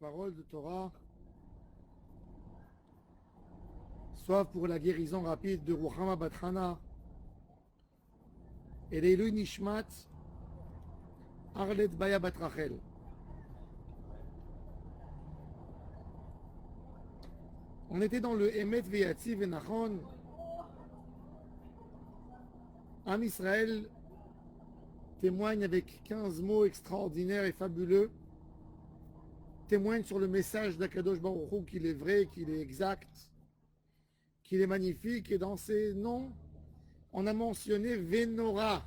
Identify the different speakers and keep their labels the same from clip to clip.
Speaker 1: paroles de Torah soient pour la guérison rapide de Ruchama Batrana et l'Eilu Nishmat Arlet Baya Batrachel. On était dans le Emet Veyatzi Venachon. Am Israël témoigne avec 15 mots extraordinaires et fabuleux, témoigne sur le message d'Akadosh Baruch Hu qu'il est vrai, qu'il est exact, qu'il est magnifique. Et dans ces noms, on a mentionné Venora.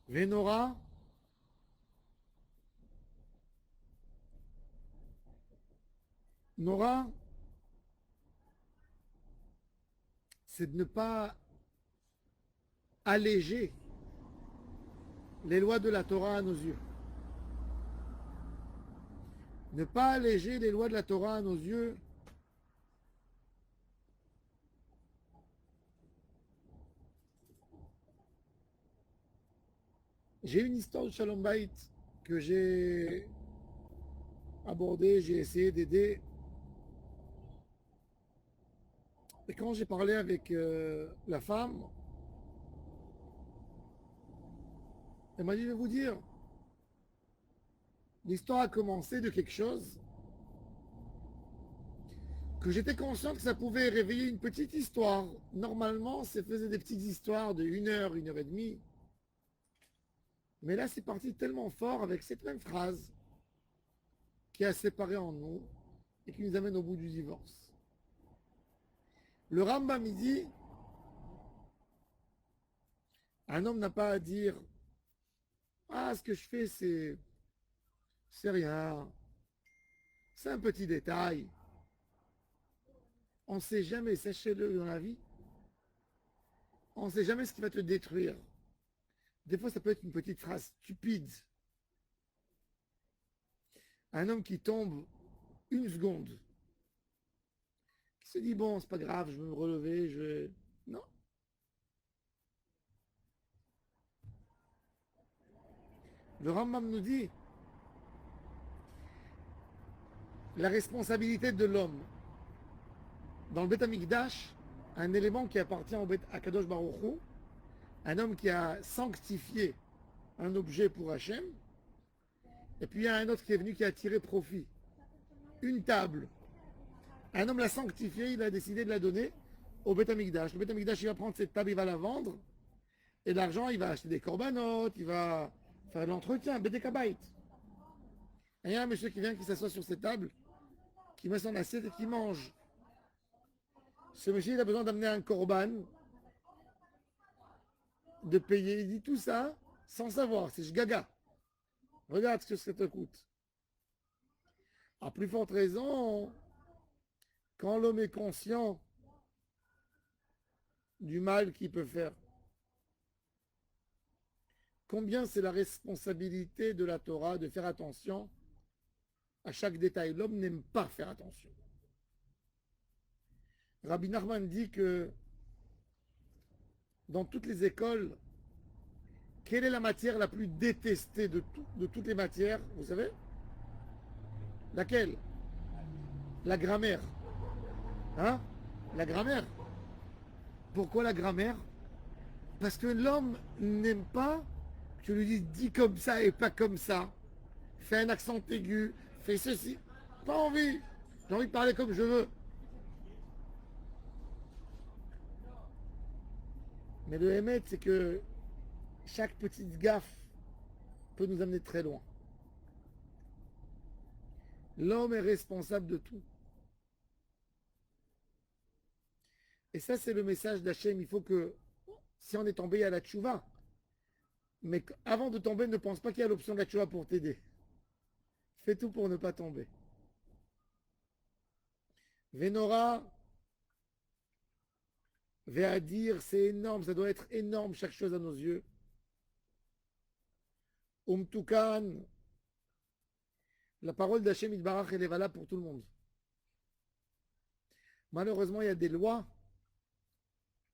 Speaker 1: Venora, Nora, c'est de ne pas alléger les lois de la Torah à nos yeux. Ne pas alléger les lois de la Torah à nos yeux, j'ai une histoire de Shalom Bait que j'ai abordée, j'ai essayé d'aider. Et quand j'ai parlé avec la femme, elle m'a dit, je vais vous dire, l'histoire a commencé de quelque chose que j'étais conscient que ça pouvait réveiller une petite histoire. Normalement, ça faisait des petites histoires de 1 heure et demie. Mais là, c'est parti tellement fort avec cette même phrase qui a séparé en nous et qui nous amène au bout du divorce. Le Rambam il dit, un homme n'a pas à dire, ah, ce que je fais, c'est rien, c'est un petit détail. On ne sait jamais, sachez-le dans la vie, on ne sait jamais ce qui va te détruire. Des fois, ça peut être une petite phrase stupide. Un homme qui tombe 1 seconde, qui se dit, bon, c'est pas grave, je vais me relever, je vais... Non. Le Rambam nous dit, la responsabilité de l'homme dans le Beth Amikdash, un élément qui appartient à Kadosh Baruch Hu, un homme qui a sanctifié un objet pour Hachem, et puis il y a un autre qui est venu qui a tiré profit. Une table. Un homme l'a sanctifiée, il a décidé de la donner au Beth Amikdash. Le Beth Amikdash, il va prendre cette table, il va la vendre, et l'argent, il va acheter des corbanotes, il va faire de l'entretien, Bedekabait. Et il y a un monsieur qui vient, qui s'assoit sur cette table, qui met son assiette et qui mange. Ce monsieur, il a besoin d'amener un korban, de payer. Il dit tout ça sans savoir, c'est gaga. Regarde ce que ça te coûte. À plus forte raison, quand l'homme est conscient du mal qu'il peut faire. Combien c'est la responsabilité de la Torah de faire attention à chaque détail. L'homme n'aime pas faire attention. Rabbi Nachman dit que dans toutes les écoles, quelle est la matière la plus détestée de toutes les matières? Vous savez? Laquelle? La grammaire. Hein? La grammaire. Pourquoi la grammaire? Parce que l'homme n'aime pas que tu lui dises dis comme ça et pas comme ça. Fais un accent aigu, fais ceci. Pas envie. J'ai envie de parler comme je veux. Mais le émet, c'est que chaque petite gaffe peut nous amener très loin. L'homme est responsable de tout. Et ça, c'est le message d'Hachem. Il faut que, si on est tombé, il y a la tchouva. Mais avant de tomber, ne pense pas qu'il y a l'option de la tchouva pour t'aider. Fais tout pour ne pas tomber. Vénora, dire, c'est énorme, ça doit être énorme chaque chose à nos yeux. Umtukan, la parole d'Hachem Itbarach, elle est valable pour tout le monde. Malheureusement, il y a des lois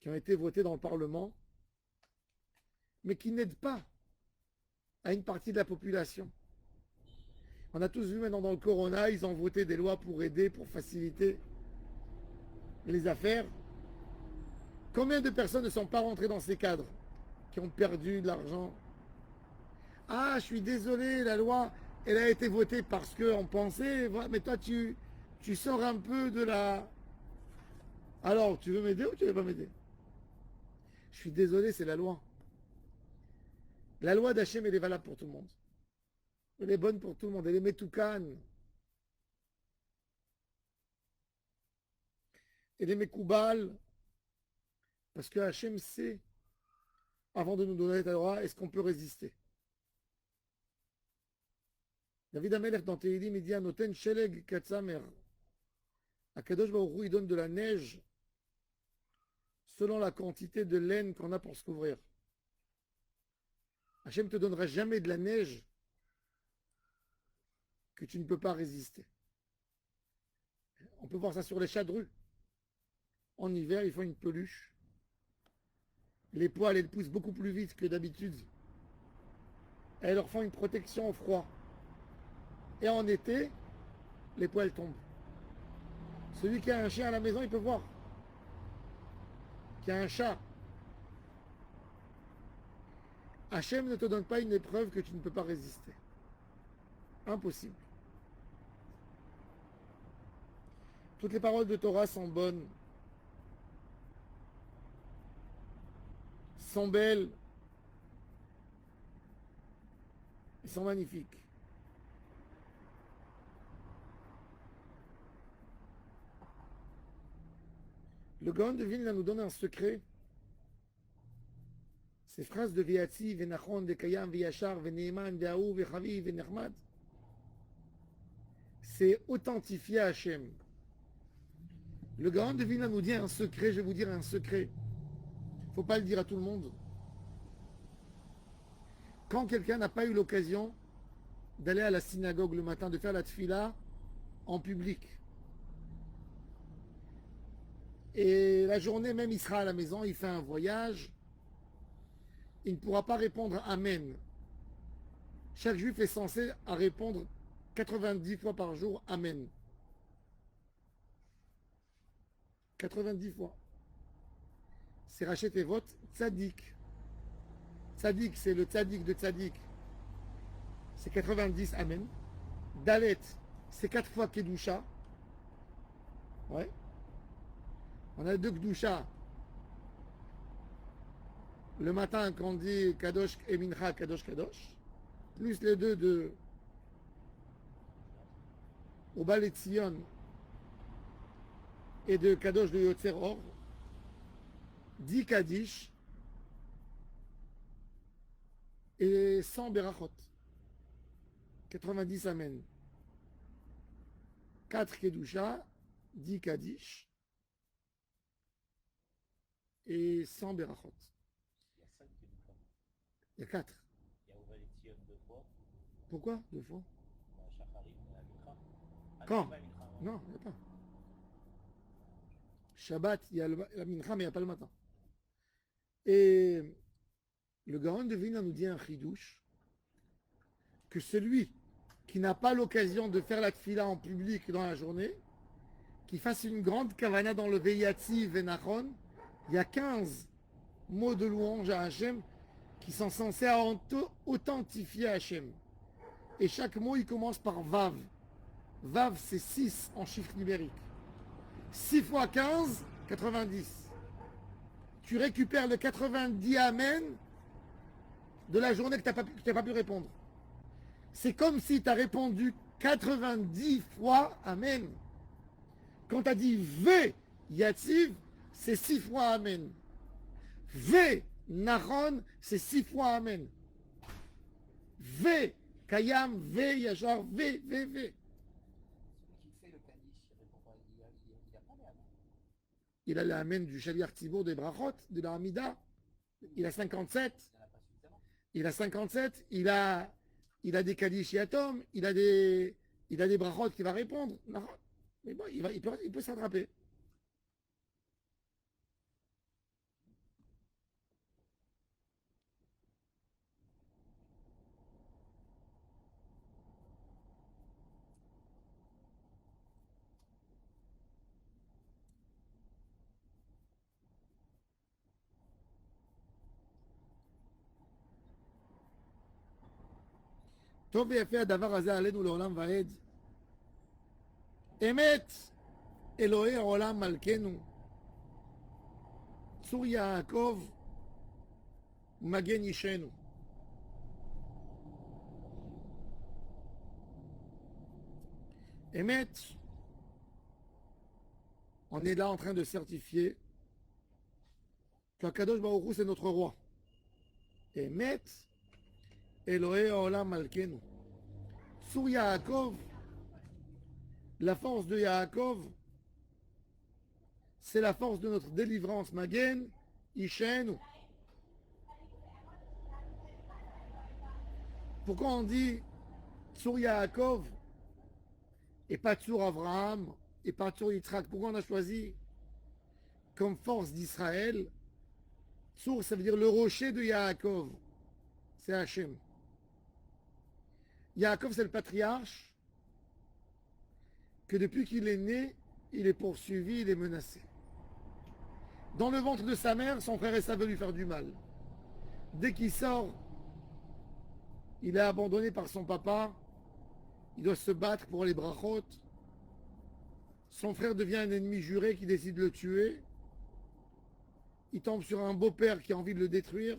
Speaker 1: qui ont été votées dans le Parlement, mais qui n'aident pas à une partie de la population. On a tous vu maintenant dans le Corona, ils ont voté des lois pour aider, pour faciliter les affaires. Combien de personnes ne sont pas rentrées dans ces cadres, qui ont perdu de l'argent? Ah, je suis désolé, la loi, elle a été votée parce qu'on pensait, mais toi, tu sors un peu de la... Alors, tu veux m'aider ou tu veux pas m'aider? Je suis désolé, c'est la loi. La loi d'Hachem, elle est valable pour tout le monde. Elle est bonne pour tout le monde. Elle est metoukan. Elle est mekoubal. Parce que Hachem sait, avant de nous donner la loi, est-ce qu'on peut résister? David Amelech dans Tehilim, il dit Anoten sheleg katsamer. Akadosh Baruch Hu, il donne de la neige selon la quantité de laine qu'on a pour se couvrir. Hachem ne te donnera jamais de la neige que tu ne peux pas résister. On peut voir ça sur les chadrus. En hiver, ils font une peluche. Les poils, elles poussent beaucoup plus vite que d'habitude. Elles leur font une protection au froid. Et en été, les poils tombent. Celui qui a un chien à la maison, il peut voir. Qui a un chat. Hachem ne te donne pas une épreuve que tu ne peux pas résister. Impossible. Toutes les paroles de Torah sont bonnes, sont belles, et sont magnifiques. Le Gaon de Vilna nous donne un secret. Ces phrases de Viatzi, Venachon, Vekayam, Viachar, Veneeman, Veaou, Vechavi, Venechmad, c'est authentifié à Hachem. Le Gaon de Vilna nous dit un secret, je vais vous dire un secret. Il ne faut pas le dire à tout le monde. Quand quelqu'un n'a pas eu l'occasion d'aller à la synagogue le matin, de faire la tfila en public, et la journée même il sera à la maison, il fait un voyage, il ne pourra pas répondre Amen. Chaque juif est censé à répondre 90 fois par jour Amen. 90 fois. C'est Rachet et vote Tzadik. Tzadik, c'est le Tzadik de Tzadik. C'est 90 Amen. Dalet, c'est 4 fois Kedusha. Ouais. On a 2 Kedusha. Le matin, quand on dit Kadosh et Mincha, Kadosh, Kadosh. Plus les 2 de Obal et Tzion et de Kadosh de Yotzer Or. 10 Kaddish et 100 Berachot. 90 Amen. 4 Kedusha, 10 Kaddish et 100 Berachot.
Speaker 2: Il y a 5 Kedusha.
Speaker 1: Il y a 4.
Speaker 2: Il y a Oval et Tzion 2 fois.
Speaker 1: Pourquoi 2 fois?
Speaker 2: Shacharit et la Mikra.
Speaker 1: Quand? Non, il n'y a pas. Shabbat, il y a la Mincha, mais il n'y a pas le matin. Et le Gaon de Vilna nous dit un chidouche que celui qui n'a pas l'occasion de faire la tfila en public dans la journée, qui fasse une grande kavana dans le Veyatzi Venachon, il y a 15 mots de louange à Hachem qui sont censés authentifier Hachem. Et chaque mot, il commence par Vav. Vav, c'est 6 en chiffre numérique. 6 fois 15, 90. Tu récupères le 90 Amen de la journée que tu n'as pas pu répondre. C'est comme si tu as répondu 90 fois Amen. Quand tu as dit V Yatziv, c'est 6 fois Amen. V Nahon, c'est 6 fois Amen. V Kayam, V Yachar, V.
Speaker 2: Celui qui fait le Kaddish, il répond pas. Il a pas les Amen.
Speaker 1: Il a l'Amen du Shaliach Tzibur des Brachot, de la Hamida. Il a 57.
Speaker 2: Il n'en a pas suffisamment.
Speaker 1: Il a 57. Il a des Kaddish Yatom. Il a des Brachot qui va répondre. Mais bon, il peut s'attraper. טוב ויפה הדבר הזה עלינו לעולם ועד. אמת אלוהי העולם מלכנו, צור יעקב מגן אישנו. Emet, on est là en train de certifier qu'Akadosh Baruch Hu c'est notre roi. Emet, Elohe Olam Malkenu. Sur Yaakov, la force de Yaakov, c'est la force de notre délivrance. Magen, Ishenu. Pourquoi on dit Sur Yaakov et pas Tsur Avraham, et pas Tsur Yitzhak? Pourquoi on a choisi comme force d'Israël Tsur, ça veut dire le rocher de Yaakov. C'est Hachem. Yaakov, c'est le patriarche que depuis qu'il est né, il est poursuivi, il est menacé. Dans le ventre de sa mère, son frère Esav veut lui faire du mal. Dès qu'il sort, il est abandonné par son papa. Il doit se battre pour les brachot. Son frère devient un ennemi juré qui décide de le tuer. Il tombe sur un beau-père qui a envie de le détruire.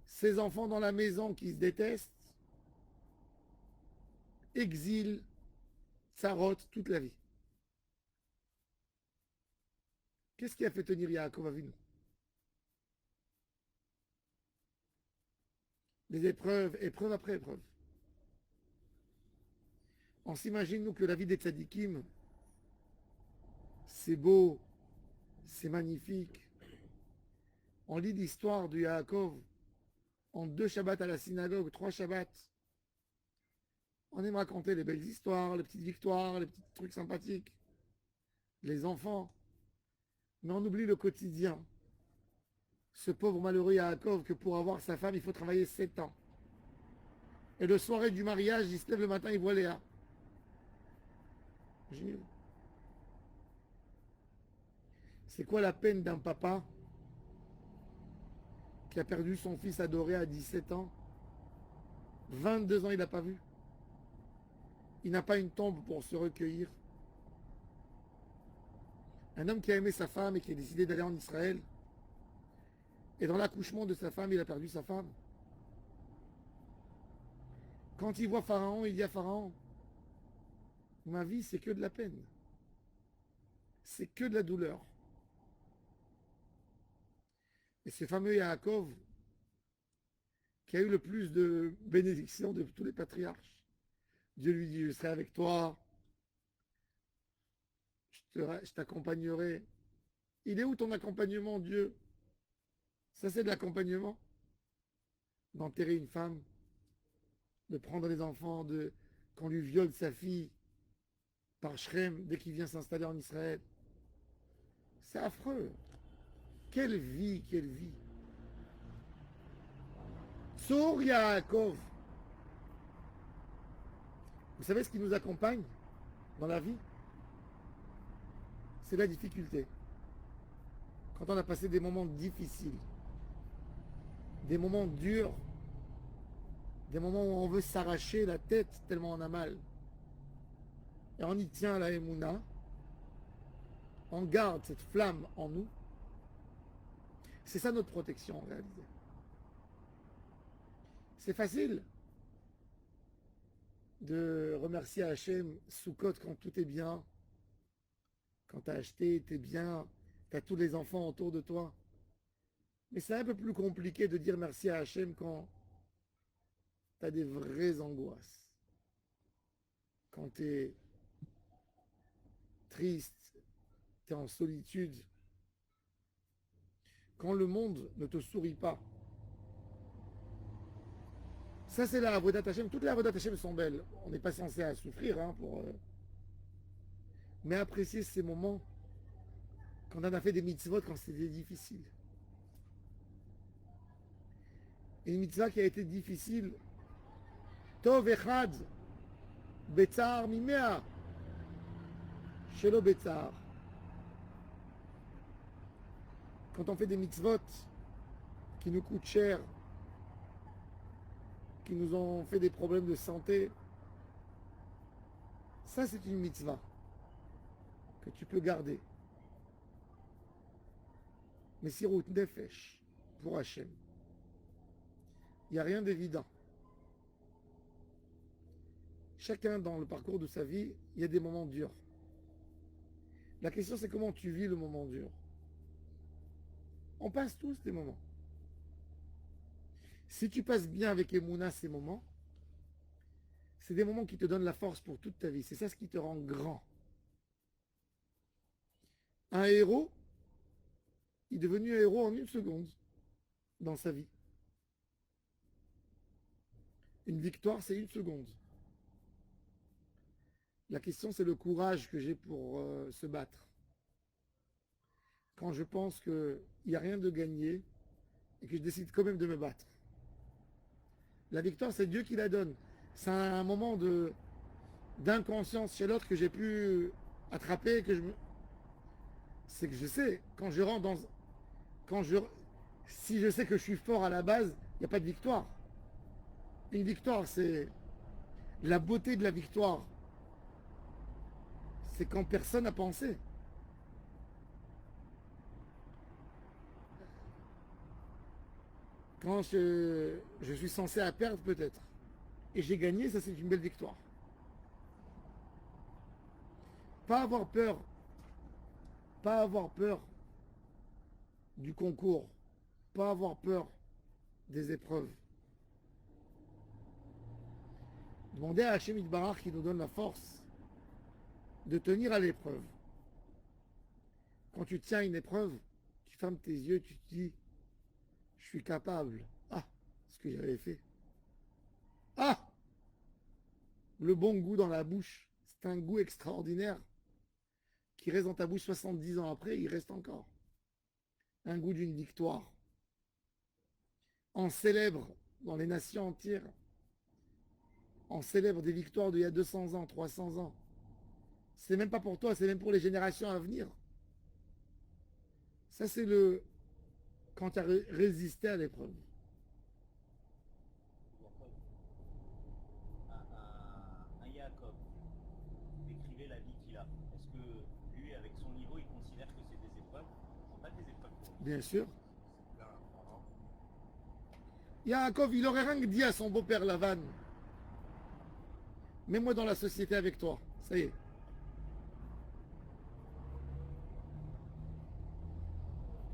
Speaker 1: Ses enfants dans la maison qui se détestent. Exil, tsarot, toute la vie. Qu'est-ce qui a fait tenir Yaakov Avinu? Les épreuves, épreuve après épreuve. On s'imagine, nous, que la vie des tzadikim, c'est beau, c'est magnifique. On lit l'histoire de Yaakov en 2 Shabbats à la synagogue, 3 Shabbats. On aime raconter les belles histoires, les petites victoires, les petits trucs sympathiques, les enfants. Mais on oublie le quotidien. Ce pauvre malheureux Yaakov, que pour avoir sa femme, il faut travailler 7 ans. Et le soir du mariage, il se lève le matin, il voit Léa. C'est quoi la peine d'un papa qui a perdu son fils adoré à 17 ans? 22 ans, il n'a pas vu. Il n'a pas une tombe pour se recueillir. Un homme qui a aimé sa femme et qui a décidé d'aller en Israël. Et dans l'accouchement de sa femme, il a perdu sa femme. Quand il voit Pharaon, il dit à Pharaon, ma vie, c'est que de la peine. C'est que de la douleur. Et ce fameux Yaakov, qui a eu le plus de bénédictions de tous les patriarches, Dieu lui dit, je serai avec toi, je t'accompagnerai. Il est où ton accompagnement, Dieu? Ça, c'est de l'accompagnement. D'enterrer une femme, de prendre les enfants, qu'on lui viole sa fille par Shrem dès qu'il vient s'installer en Israël. C'est affreux. Quelle vie, quelle vie. Tsur Yaakov. Vous savez ce qui nous accompagne dans la vie? C'est la difficulté. Quand on a passé des moments difficiles, des moments durs, des moments où on veut s'arracher la tête tellement on a mal. Et on y tient à la Emouna, on garde cette flamme en nous. C'est ça notre protection en réalité. C'est facile de remercier Hachem Soukot quand tout est bien, quand tu as acheté, t'es bien, tu as tous les enfants autour de toi. Mais c'est un peu plus compliqué de dire merci à Hachem quand tu as des vraies angoisses. Quand tu es triste, tu es en solitude. Quand le monde ne te sourit pas. Ça, c'est la Avodat Hashem. Toutes les Avodat Hashem sont belles. On n'est pas censé à souffrir mais apprécier ces moments quand on a fait des mitzvot quand c'était difficile. Et une mitzvah qui a été difficile. Tov echad betzar mimea shelo betzar. Quand on fait des mitzvot qui nous coûtent cher, qui nous ont fait des problèmes de santé. Ça, c'est une mitzvah que tu peux garder. Mais si route nefesh pour Hachem, il n'y a rien d'évident. Chacun dans le parcours de sa vie, il y a des moments durs. La question, c'est comment tu vis le moment dur. On passe tous des moments. Si tu passes bien avec Emouna ces moments, c'est des moments qui te donnent la force pour toute ta vie. C'est ça ce qui te rend grand. Un héros, il est devenu un héros en une seconde dans sa vie. Une victoire, c'est une seconde. La question, c'est le courage que j'ai pour se battre. Quand je pense qu'il n'y a rien de gagné et que je décide quand même de me battre. La victoire, c'est Dieu qui la donne. C'est un moment d'inconscience chez l'autre que j'ai pu attraper. C'est que je sais, quand je rentre dans... Si je sais que je suis fort à la base, il n'y a pas de victoire. Une victoire, c'est... La beauté de la victoire, c'est quand personne n'a pensé. Quand je suis censé à perdre peut-être. Et j'ai gagné, ça c'est une belle victoire. Pas avoir peur. Pas avoir peur du concours. Pas avoir peur des épreuves. Demander à Hachem Yitbarach qui nous donne la force de tenir à l'épreuve. Quand tu tiens une épreuve, tu fermes tes yeux, tu te dis, je suis capable. Ah, ce que j'avais fait. Ah, le bon goût dans la bouche. C'est un goût extraordinaire qui reste dans ta bouche 70 ans après, il reste encore. Un goût d'une victoire. On célèbre dans les nations entières. On célèbre des victoires d'il y a 200 ans, 300 ans. C'est même pas pour toi, c'est même pour les générations à venir. Ça, c'est le... quand tu as résisté à l'épreuve.
Speaker 3: Un Yaakov décrivait la vie qu'il a. Est-ce que lui, avec son niveau, il considère que c'est des épreuves? Ce pas des épreuves pour lui.
Speaker 1: Bien sûr. Yaakov, il aurait rien dit à son beau-père Lavan. Mets-moi dans la société avec toi. Ça y est.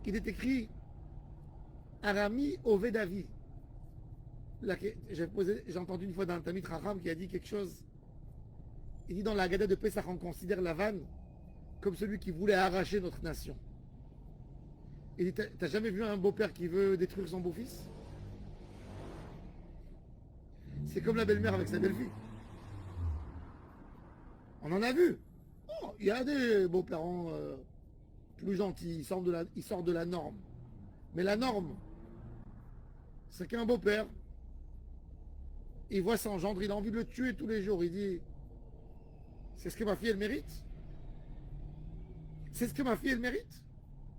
Speaker 1: Il est écrit Arami Ovedavi. J'ai entendu une fois d'un Tamit Raham qui a dit quelque chose. Il dit dans la Gada de Pessah, on considère Lavan comme celui qui voulait arracher notre nation. Il dit, t'as jamais vu un beau-père qui veut détruire son beau-fils? C'est comme la belle-mère avec sa belle-fille. On en a vu. Oh, il y a des beaux-parents plus gentils, ils sortent de la norme. Mais la norme, c'est qu'un beau-père, il voit son gendre, il a envie de le tuer tous les jours. Il dit, c'est ce que ma fille, elle mérite. C'est ce que ma fille, elle mérite.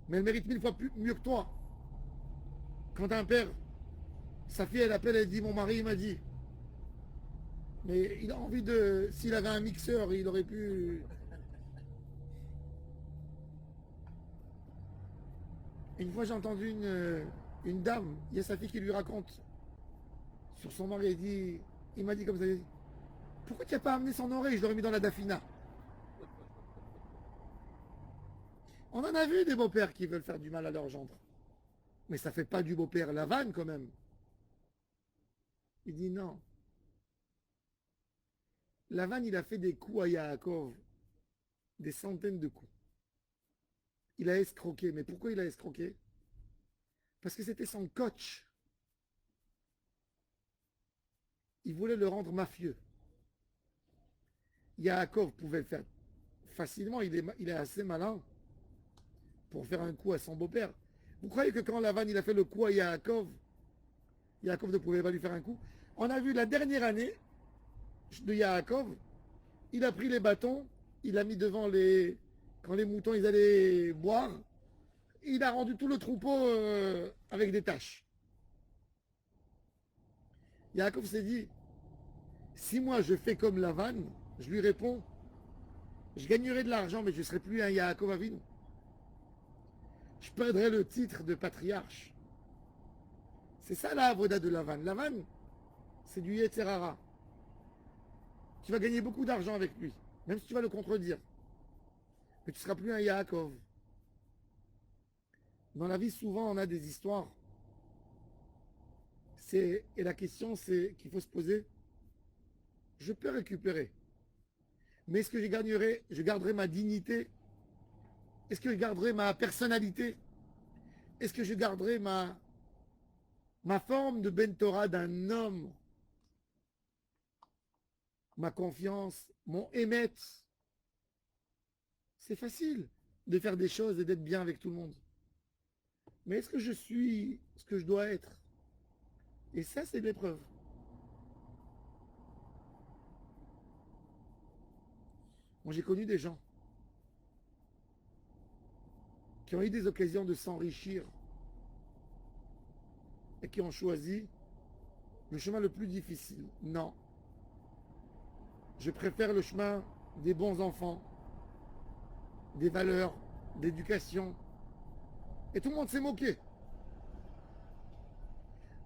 Speaker 1: Mais elle mérite 1000 fois mieux que toi. Quand un père, sa fille, elle appelle, elle dit, mon mari, il m'a dit. Mais il a envie de... S'il avait un mixeur, il aurait pu... Une fois, j'ai entendu une dame, il y a sa fille qui lui raconte sur son mari, il m'a dit comme ça, il dit, pourquoi tu n'as pas amené son oreille, je l'aurais mis dans la dafina. On en a vu des beaux-pères qui veulent faire du mal à leur gendre. Mais ça fait pas du beau-père la vanne quand même. Il dit non. Lavan, il a fait des coups à Yaakov, des centaines de coups. Il a escroqué. Mais pourquoi il a escroqué? Parce que c'était son coach. Il voulait le rendre mafieux. Yaakov pouvait le faire facilement, il est assez malin pour faire un coup à son beau-père. Vous croyez que quand Lavan il a fait le coup à Yaakov, Yaakov ne pouvait pas lui faire un coup? On a vu la dernière année de Yaakov, il a pris les bâtons, il a mis devant quand les moutons ils allaient boire, il a rendu tout le troupeau avec des taches. Yaakov s'est dit, si moi je fais comme Lavan, je lui réponds, je gagnerai de l'argent, mais je ne serai plus un Yaakov Avinu. Je perdrai le titre de patriarche. C'est ça la avoda de Lavan. Lavan, c'est du Yetzer Hara. Tu vas gagner beaucoup d'argent avec lui, même si tu vas le contredire. Mais tu ne seras plus un Yaakov. Dans la vie, souvent, on a des histoires. Et la question, c'est qu'il faut se poser, je peux récupérer. Mais est-ce que je garderai ma dignité? Est-ce que je garderai ma personnalité? Est-ce que je garderai ma forme de Ben Torah d'un homme? Ma confiance, mon émet? C'est facile de faire des choses et d'être bien avec tout le monde. Mais est-ce que je suis ce que je dois être? Et ça, c'est l'épreuve. Moi, j'ai connu des gens qui ont eu des occasions de s'enrichir et qui ont choisi le chemin le plus difficile. Non. Je préfère le chemin des bons enfants, des valeurs, d'éducation. Et tout le monde s'est moqué.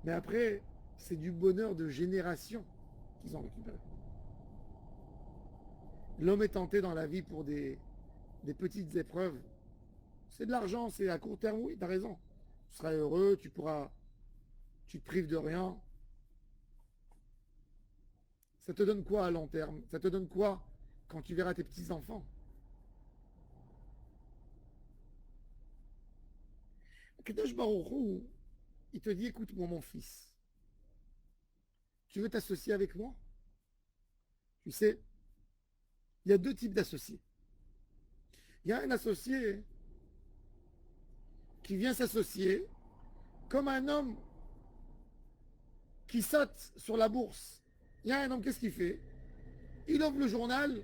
Speaker 1: Mais après, c'est du bonheur de génération qu'ils ont récupéré. L'homme est tenté dans la vie pour des petites épreuves. C'est de l'argent, c'est à court terme, oui, tu as raison. Tu seras heureux, tu te prives de rien. Ça te donne quoi à long terme? Ça te donne quoi quand tu verras tes petits-enfants? Kadosh Baruch Hu, il te dit, écoute-moi mon fils, tu veux t'associer avec moi? Tu sais, il y a deux types d'associés. Il y a un associé qui vient s'associer comme un homme qui saute sur la bourse. Il y a un homme, qu'est-ce qu'il fait? Il ouvre le journal,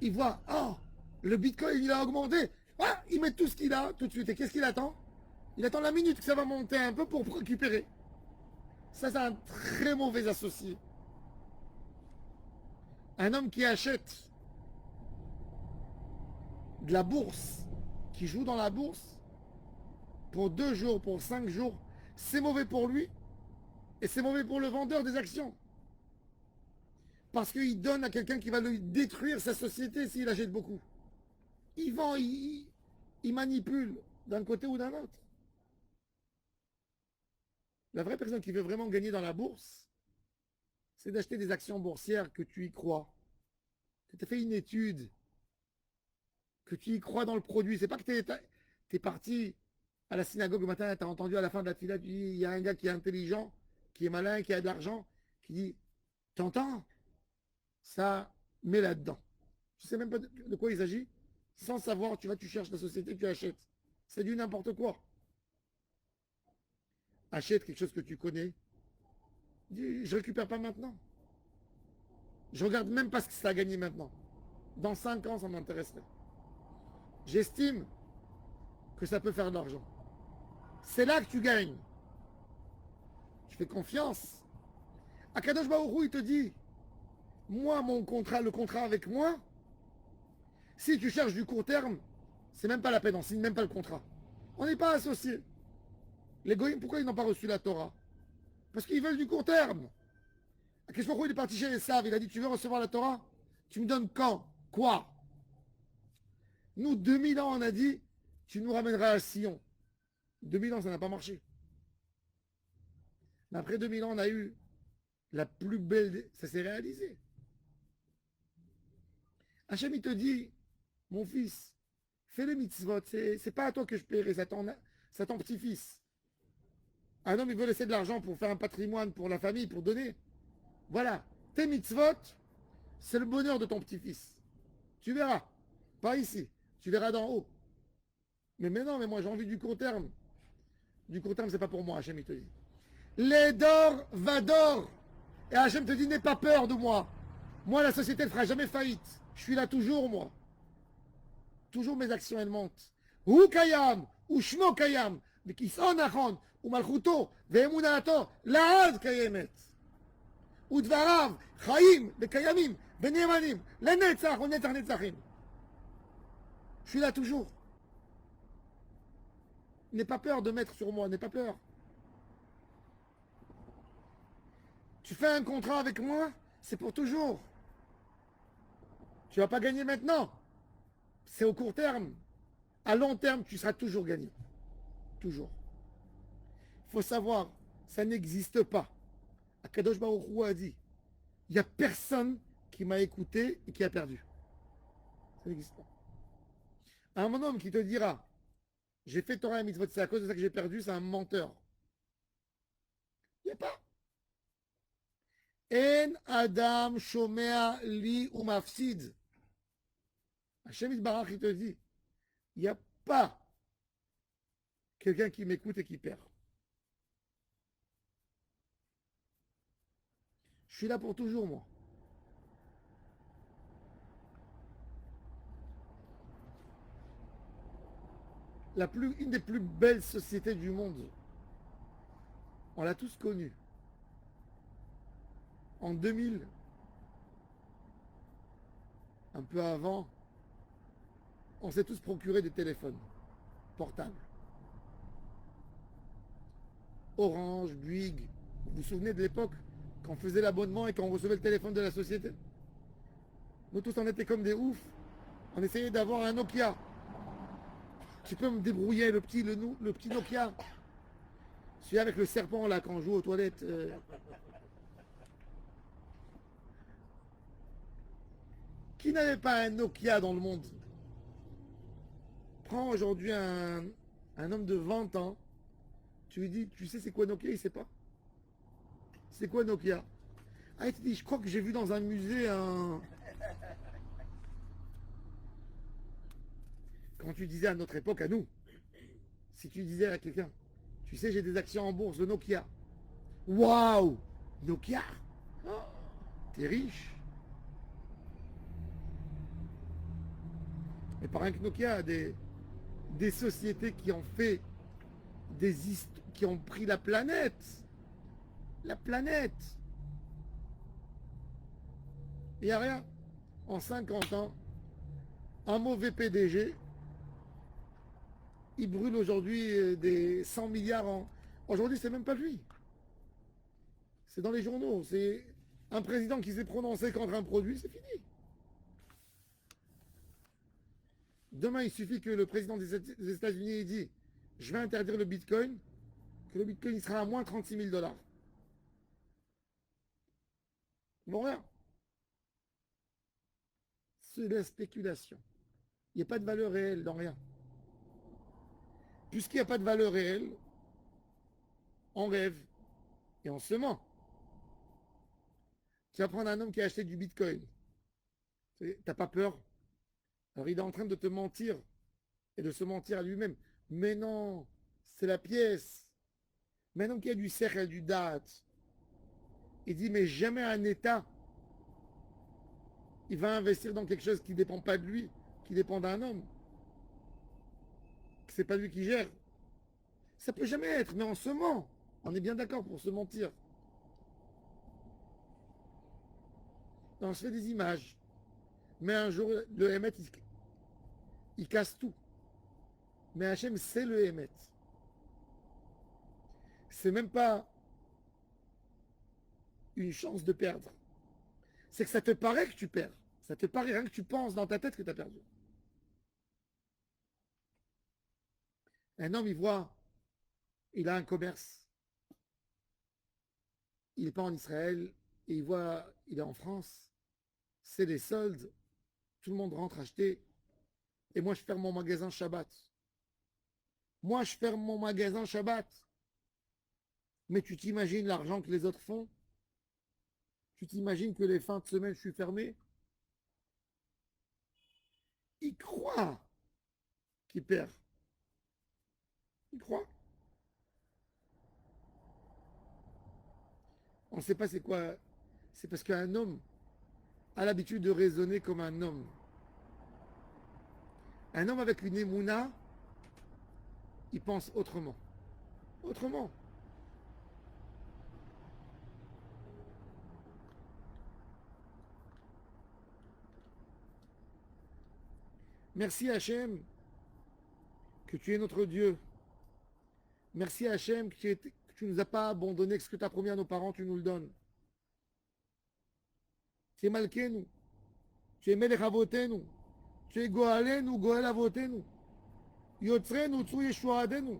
Speaker 1: il voit, oh, le bitcoin, il a augmenté. Ah, il met tout ce qu'il a tout de suite. Et qu'est-ce qu'il attend? Il attend la minute que ça va monter un peu pour récupérer. Ça, c'est un très mauvais associé. Un homme qui achète de la bourse, qui joue dans la bourse, pour 2 jours, pour 5 jours, c'est mauvais pour lui et c'est mauvais pour le vendeur des actions. Parce qu'il donne à quelqu'un qui va lui détruire sa société s'il achète beaucoup. Il vend, il manipule d'un côté ou d'un autre. La vraie personne qui veut vraiment gagner dans la bourse, c'est d'acheter des actions boursières que tu y crois, que tu as fait une étude, que tu y crois dans le produit. C'est pas que tu es parti à la synagogue le matin, tu as entendu à la fin de la fila, tu dis, il y a un gars qui est intelligent, qui est malin, qui a de l'argent, qui dit, t'entends? Ça, mets là-dedans. Tu sais même pas de quoi il s'agit. Sans savoir, tu cherches la société, tu achètes. C'est du n'importe quoi. Achète quelque chose que tu connais. Dis, je récupère pas maintenant. Je regarde même pas ce que ça a gagné maintenant. Dans 5 ans, ça m'intéresserait. J'estime que ça peut faire de l'argent. C'est là que tu gagnes. Je fais confiance. Akadosh Baruch Hu, il te dit, moi, le contrat avec moi, si tu cherches du court terme, c'est même pas la peine, on signe même pas le contrat. On n'est pas associés. Les goïms, pourquoi ils n'ont pas reçu la Torah? Parce qu'ils veulent du court terme. Akadosh Baruch Hu, il est parti chez les Saves, il a dit, tu veux recevoir la Torah? Tu me donnes quand? Quoi? Nous, 2000 ans, on a dit, tu nous ramèneras à Sion. 2000 ans, ça n'a pas marché. Mais après 2000 ans, on a eu la plus belle... Ça s'est réalisé. Hachem, il te dit, mon fils, fais les mitzvot. C'est pas à toi que je paierai, c'est à ton petit-fils. Un homme, il veut laisser de l'argent pour faire un patrimoine pour la famille, pour donner. Voilà. Tes mitzvot, c'est le bonheur de ton petit-fils. Tu verras. Pas ici. Tu verras d'en haut. Mais non, mais moi, j'ai envie du court terme. Du court terme, c'est pas pour moi, Hachem, il te dit. Les d'or, va d'or. Et Hachem te dit, n'aie pas peur de moi. Moi, la société ne fera jamais faillite. Je suis là toujours, moi. Toujours mes actions, elles montent. Ou kayam, ou shmo kayam, bekison achon, ou malchuto, ve'emunato, la'ad kayemet. ודבריו חיים וקיימים ונאמנים לנצח ונצח נצחים. Je suis là toujours. N'aie pas peur de mettre sur moi, n'aie pas peur. Tu fais un contrat avec moi, c'est pour toujours. Tu ne vas pas gagner maintenant. C'est au court terme. À long terme, tu seras toujours gagnant. Toujours. Il faut savoir, ça n'existe pas. Akadosh Baruch Hu a dit, il n'y a personne qui m'a écouté et qui a perdu. Ça n'existe pas. Un homme qui te dira, j'ai fait Torah et mitzvot, c'est à cause de ça que j'ai perdu, c'est un menteur. Il n'y a pas. En Adam Shomea li ou mafsid. Hachem Yitbarach, il te dit, il n'y a pas quelqu'un qui m'écoute et qui perd. Je suis là pour toujours, moi. Une des plus belles sociétés du monde. On l'a tous connue. En 2000, un peu avant, on s'est tous procuré des téléphones portables. Orange, Bouygues. Vous vous souvenez de l'époque quand on faisait l'abonnement et quand on recevait le téléphone de la société? Nous tous, on était comme des oufs. On essayait d'avoir un Nokia. Tu peux me débrouiller le petit Nokia? Celui avec le serpent là quand on joue aux toilettes. Qui n'avait pas un Nokia dans le monde? Prends aujourd'hui un homme de 20 ans. Tu lui dis, tu sais c'est quoi Nokia? Il ne sait pas. C'est quoi Nokia? Ah, il te dit, je crois que j'ai vu dans un musée un... Quand tu disais à notre époque, à nous, si tu disais à quelqu'un, tu sais, j'ai des actions en bourse de Nokia. Waouh! Nokia? Oh, t'es riche. Mais par un que Nokia a des sociétés qui ont fait qui ont pris la planète. La planète. Il n'y a rien. En 50 ans, un mauvais PDG, il brûle aujourd'hui des 100 milliards en... Aujourd'hui, c'est même pas lui. C'est dans les journaux. C'est un président qui s'est prononcé contre un produit, c'est fini. Demain, il suffit que le président des États-Unis ait dit « Je vais interdire le Bitcoin », que le Bitcoin il sera à moins 36 000 $. Bon, rien. C'est de la spéculation. Il n'y a pas de valeur réelle dans rien. Puisqu'il n'y a pas de valeur réelle, on rêve et on se ment. Tu vas prendre un homme qui a acheté du Bitcoin. Tu n'as pas peur? Alors il est en train de te mentir et de se mentir à lui-même. Mais non, c'est la pièce. Maintenant qu'il y a du cercle, du date, il dit, mais jamais un État, il va investir dans quelque chose qui ne dépend pas de lui, qui dépend d'un homme. Que c'est pas lui qui gère. Ça peut jamais être, mais on se ment. On est bien d'accord pour se mentir. On se fait des images. Mais un jour, le Hémet, il casse tout. Mais Hachem, c'est le Hémet. C'est même pas une chance de perdre. C'est que ça te paraît que tu perds. Ça te paraît rien que tu penses dans ta tête que tu as perdu. Un homme, il voit, il a un commerce. Il n'est pas en Israël et il voit, il est en France. C'est les soldes. Tout le monde rentre acheter. Et moi, je ferme mon magasin Shabbat. Moi, je ferme mon magasin Shabbat. Mais tu t'imagines l'argent que les autres font? Tu t'imagines que les fins de semaine, je suis fermé? Il croit qu'il perd. Il croit. On ne sait pas c'est quoi. C'est parce qu'un homme a l'habitude de raisonner comme un homme. Un homme avec une émouna, il pense autrement. Autrement. Merci Hachem que tu es notre Dieu. Merci Hachem que tu ne nous as pas abandonné, que ce que tu as promis à nos parents, tu nous le donnes. Tu es Malkenu, tu es Melech Avotenu, tu es Goalenu, Goel Avotenu, Yotzrenu, Tzu Yeshuadenu,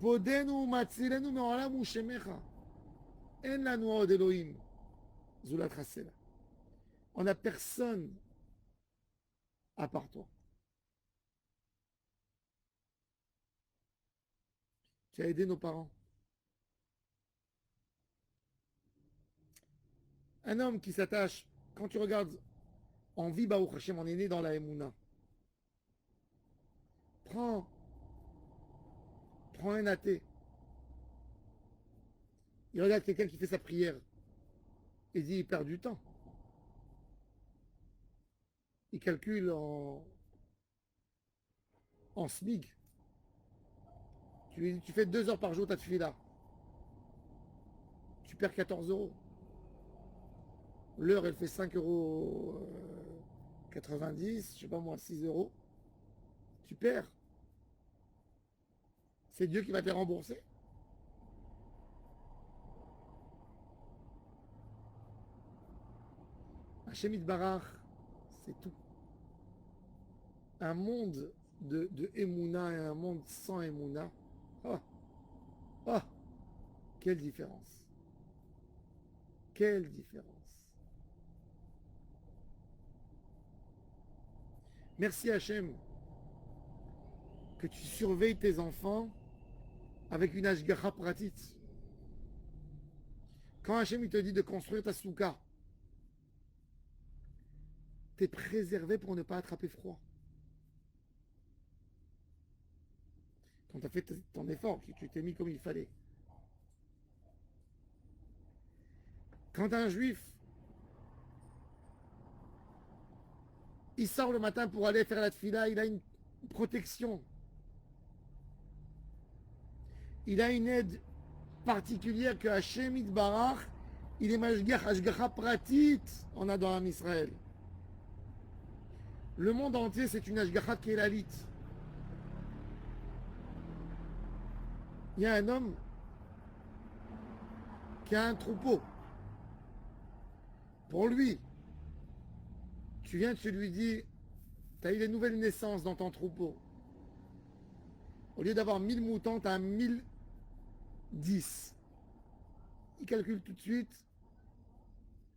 Speaker 1: Podenu, Matzilenu, Me'olam Ushemecha. En lanu od Elohim, Zulat Chasela. On n'a personne à part toi. Tu as aidé nos parents. Un homme qui s'attache, quand tu regardes, on vit Baruch Hashem, on est né dans la Emouna. Prends un athée. Il regarde quelqu'un qui fait sa prière. Il dit, il perd du temps. Il calcule en SMIG. Tu lui dis, tu fais 2 heures par jour ta tefila. Tu perds 14 euros. L'heure, elle fait 5,90 euros, 90, je sais pas moi, 6 euros. Tu perds. C'est Dieu qui va te les rembourser. Hachem Itbarach, c'est tout. Un monde de Emouna et un monde sans Emouna. Oh, oh, quelle différence. Quelle différence. Merci Hachem que tu surveilles tes enfants avec une ashgacha pratit. Quand Hachem il te dit de construire ta souka, tu es préservé pour ne pas attraper froid. Quand tu as fait ton effort, que tu t'es mis comme il fallait. Quand un juif, il sort le matin pour aller faire la tefila, il a une protection. Il a une aide particulière que Hachem Itbarach, il est mashgach, ashgacha pratit, on a dans Israël. Le monde entier, c'est une ashgacha kélalite. Il y a un homme qui a un troupeau. Pour lui, tu viens, tu lui dis, tu as eu des nouvelles naissances dans ton troupeau. Au lieu d'avoir 1000 moutons, tu as 1010. Il calcule tout de suite.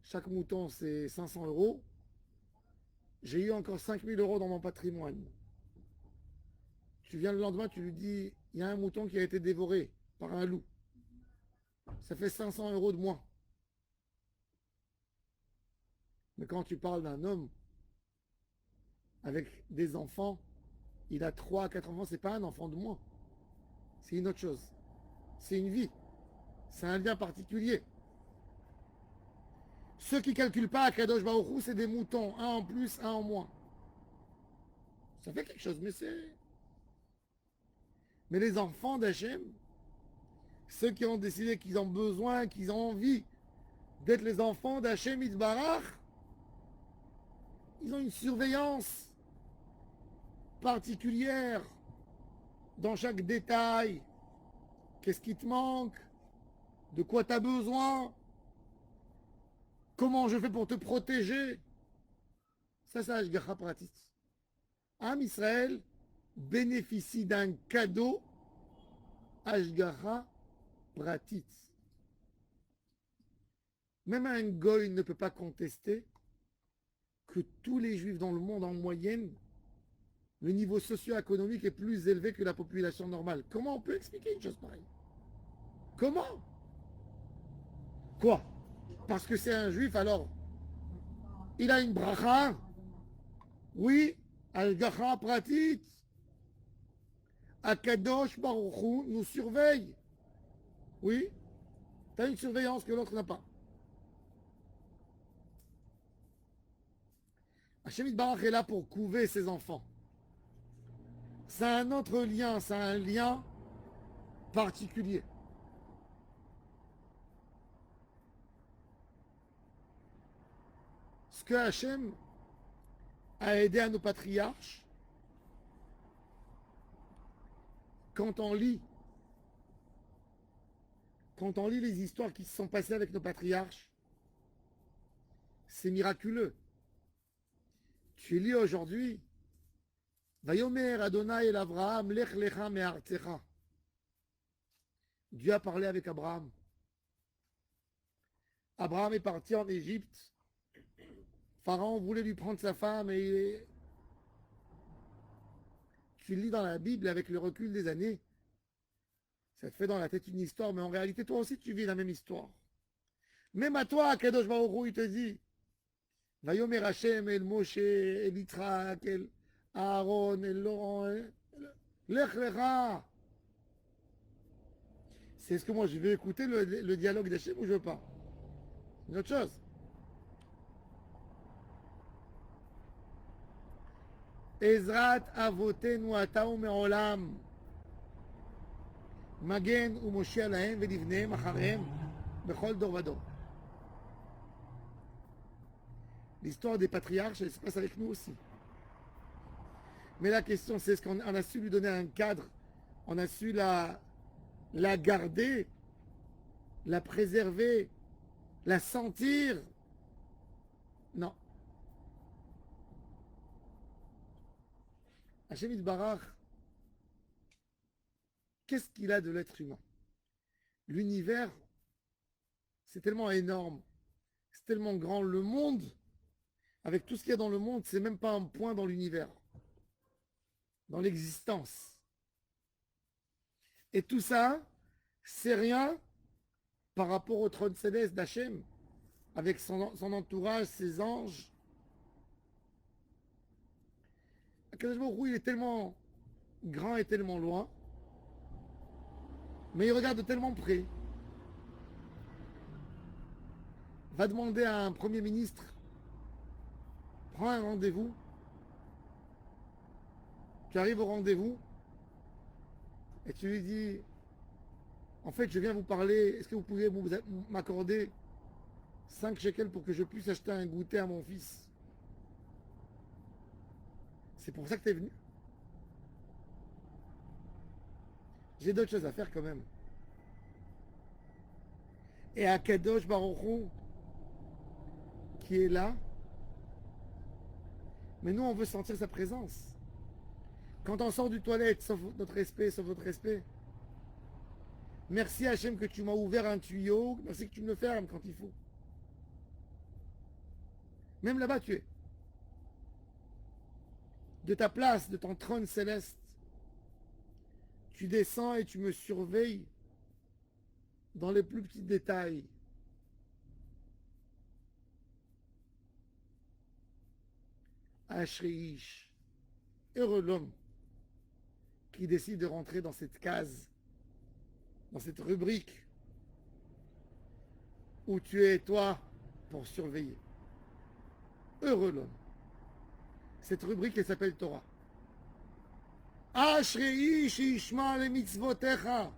Speaker 1: Chaque mouton, c'est 500 euros. J'ai eu encore 5000 euros dans mon patrimoine. Tu viens le lendemain, tu lui dis, il y a un mouton qui a été dévoré par un loup. Ça fait 500 euros de moins. Mais quand tu parles d'un homme avec des enfants, il a 3 à 4 enfants, c'est pas un enfant de moins. C'est une autre chose. C'est une vie. C'est un lien particulier. Ceux qui ne calculent pas à Kadosh Baruch Hu, c'est des moutons. Un en plus, un en moins. Ça fait quelque chose, mais c'est... Mais les enfants d'Hachem, ceux qui ont décidé qu'ils ont besoin, qu'ils ont envie d'être les enfants d'Hachem Itbarach, ils ont une surveillance particulière dans chaque détail. Qu'est-ce qui te manque? De quoi tu as besoin? Comment je fais pour te protéger? Ça, c'est Ashgacha Pratit. Am Israël bénéficie d'un cadeau Ashgacha Pratit. Même un goy ne peut pas contester que tous les juifs dans le monde en moyenne, le niveau socio-économique est plus élevé que la population normale. Comment on peut expliquer une chose pareille? Comment? Quoi? Parce que c'est un juif, alors il a une bracha? Oui, al-gacha pratit. Akadosh Baruch Hu nous surveille. Oui, tu as une surveillance que l'autre n'a pas. Hachem Itbarach est là pour couver ses enfants. C'est un autre lien, c'est un lien particulier. Ce que Hachem a aidé à nos patriarches, quand on lit, quand on lit les histoires qui se sont passées avec nos patriarches, c'est miraculeux. Tu lis aujourd'hui, Vayomer Adonai el Avraham, lech lecha me'artzecha. Dieu a parlé avec Abraham. Abraham est parti en Égypte. Pharaon voulait lui prendre sa femme et tu lis dans la Bible avec le recul des années. Ça te fait dans la tête une histoire, mais en réalité, toi aussi, tu vis la même histoire. Même à toi, Kadosh Baruch Hu, il te dit, Vayomer Hashem el Moshe, el Yitzhak, el Aaron, el Laurent, lech lecha. C'est ce que moi, je veux écouter le dialogue d'Hachem ou je veux pas? Une autre chose. Ezrat avotenu ata u'me'olam. Magen u'moshiach lahem ve'livnehem acharem bechol dor vador. L'histoire des patriarches, elle se passe avec nous aussi. Mais la question, c'est est-ce qu'on a su lui donner un cadre? On a su la garder, la préserver, la sentir? Non. Hachem Yitbarach, qu'est-ce qu'il a de l'être humain? L'univers, c'est tellement énorme, c'est tellement grand. Le monde, avec tout ce qu'il y a dans le monde, c'est même pas un point dans l'univers, dans l'existence. Et tout ça, c'est rien par rapport au trône céleste d'Hachem, avec son entourage, ses anges. Akadosh Baruch Hu, il est tellement grand et tellement loin, mais il regarde de tellement près. Va demander à un premier ministre, prends un rendez-vous, tu arrives au rendez-vous, et tu lui dis, en fait, je viens vous parler, est-ce que vous pouvez m'accorder 5 shekels pour que je puisse acheter un goûter à mon fils? C'est pour ça que tu es venu? J'ai d'autres choses à faire quand même. Et à Kadosh Baruch Hu, qui est là, mais nous, on veut sentir sa présence. Quand on sort du toilette, sauf notre respect, sauf votre respect, merci Hachem que tu m'as ouvert un tuyau, merci que tu me le fermes quand il faut. Même là-bas, tu es. De ta place, de ton trône céleste, tu descends et tu me surveilles dans les plus petits détails. Ashriish, heureux l'homme qui décide de rentrer dans cette case, dans cette rubrique où tu es toi pour surveiller. Heureux l'homme. Cette rubrique, elle s'appelle Torah. Ashriish ishma le mitzvotecha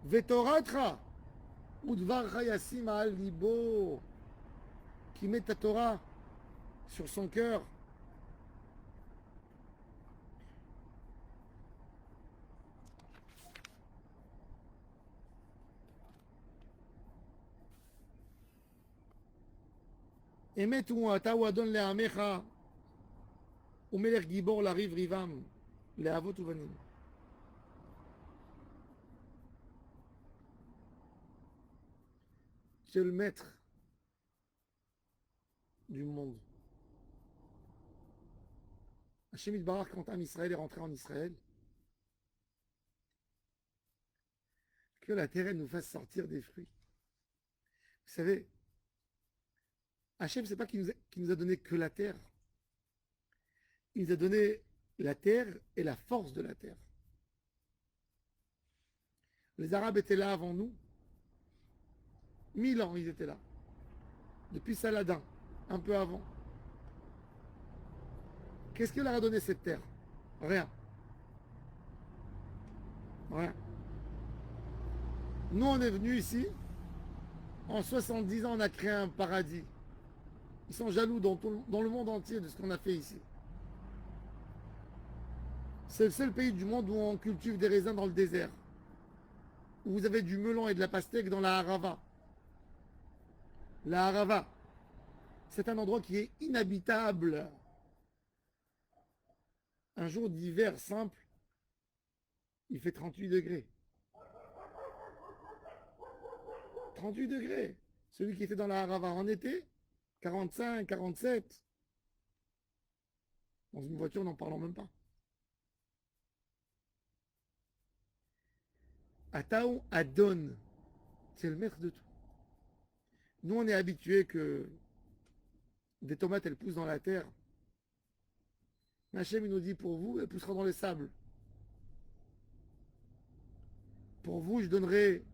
Speaker 1: vetoratcha udvarcha yasim al libo, qui met ta Torah sur son cœur. Emet hu ata hu adon le'amecha umelech gibor lariv rivam le'avot uvanim. Tu es le maître du monde. Hachem Yitbarach, quand Am Israël est rentré en Israël, que la terre elle nous fasse sortir des fruits. Vous savez, Hachem, c'est pas qu'il nous a donné que la terre. Il nous a donné la terre et la force de la terre. Les Arabes étaient là avant nous. 1000 ans, ils étaient là. Depuis Saladin, un peu avant. Qu'est-ce qu'il leur a donné cette terre? Rien. Rien. Nous, on est venus ici. En 70 ans, on a créé un paradis. Ils sont jaloux dans le monde entier de ce qu'on a fait ici. C'est le seul pays du monde où on cultive des raisins dans le désert. Où vous avez du melon et de la pastèque dans la Harava. La Harava, c'est un endroit qui est inhabitable. Un jour d'hiver simple, il fait 38 degrés. 38 degrés. Celui qui était dans la Harava en été, 45, 47. Dans une voiture, n'en parlons même pas. Ataou Adon, c'est le maître de tout. Nous, on est habitués que des tomates, elles poussent dans la terre. Hachem, il nous dit, pour vous, elles pousseront dans les sables. Pour vous, je donnerai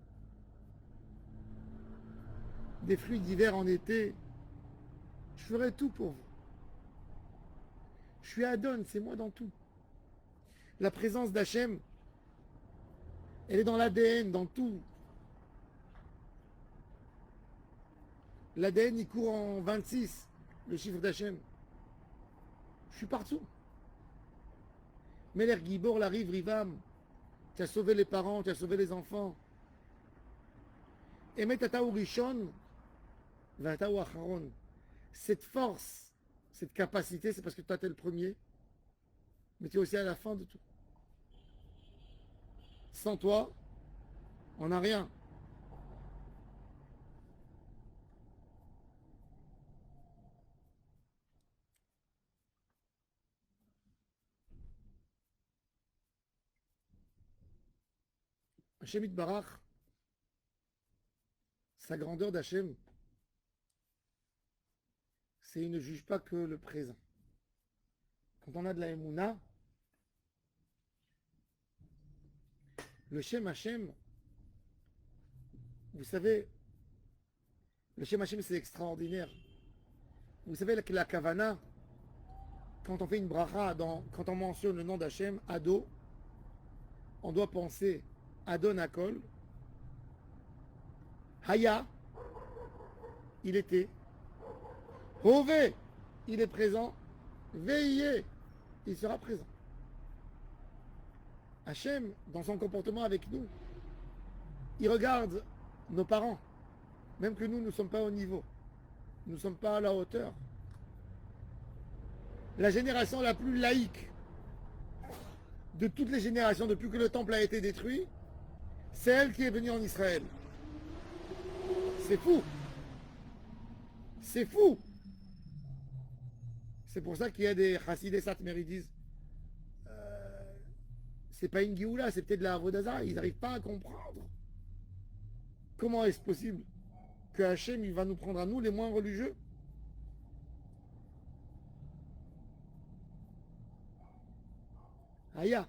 Speaker 1: des fruits d'hiver en été. Je ferai tout pour vous. Je suis Adon, c'est moi dans tout. La présence d'Hachem, elle est dans l'ADN, dans tout. L'ADN, il court en 26, le chiffre d'Hachem. Je suis partout. Meler Gibor, la rive, Rivam. Tu as sauvé les parents, tu as sauvé les enfants. Et Metataou Rishon, Vataou Acharon. Cette force, cette capacité, c'est parce que toi, tu es le premier. Mais tu es aussi à la fin de tout. Sans toi, on n'a rien. Hachem Barach, sa grandeur d'Hachem, c'est il ne juge pas que le présent. Quand on a de la Emouna, le Shem Hachem, vous savez, le Shem Hachem c'est extraordinaire. Vous savez que la Kavana, quand on fait une bracha, quand on mentionne le nom d'Hachem, Ado, on doit penser Adon Akol, Haya, il était, Hove, il est présent, Veillez, il sera présent. Hachem, dans son comportement avec nous, il regarde nos parents, même que nous ne sommes pas au niveau, nous ne sommes pas à la hauteur. La génération la plus laïque de toutes les générations, depuis que le temple a été détruit, c'est elle qui est venue en Israël. C'est fou. C'est fou. C'est pour ça qu'il y a des chassidés satmers, ils disent c'est pas une Géoula, c'est peut-être de la Avodazara. Ils n'arrivent pas à comprendre. Comment est-ce possible que Hachem il va nous prendre à nous, les moins religieux? Aya.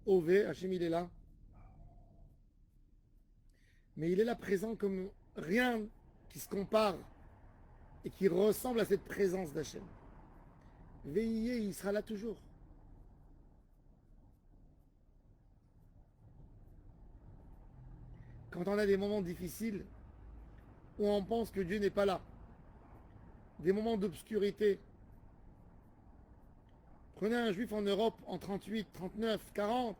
Speaker 1: Ove, Hachem il est là. Mais il est là présent comme rien qui se compare et qui ressemble à cette présence d'Hachem. Veillez, il sera là toujours. Quand on a des moments difficiles où on pense que Dieu n'est pas là, des moments d'obscurité. Prenez un juif en Europe en 38, 39, 40,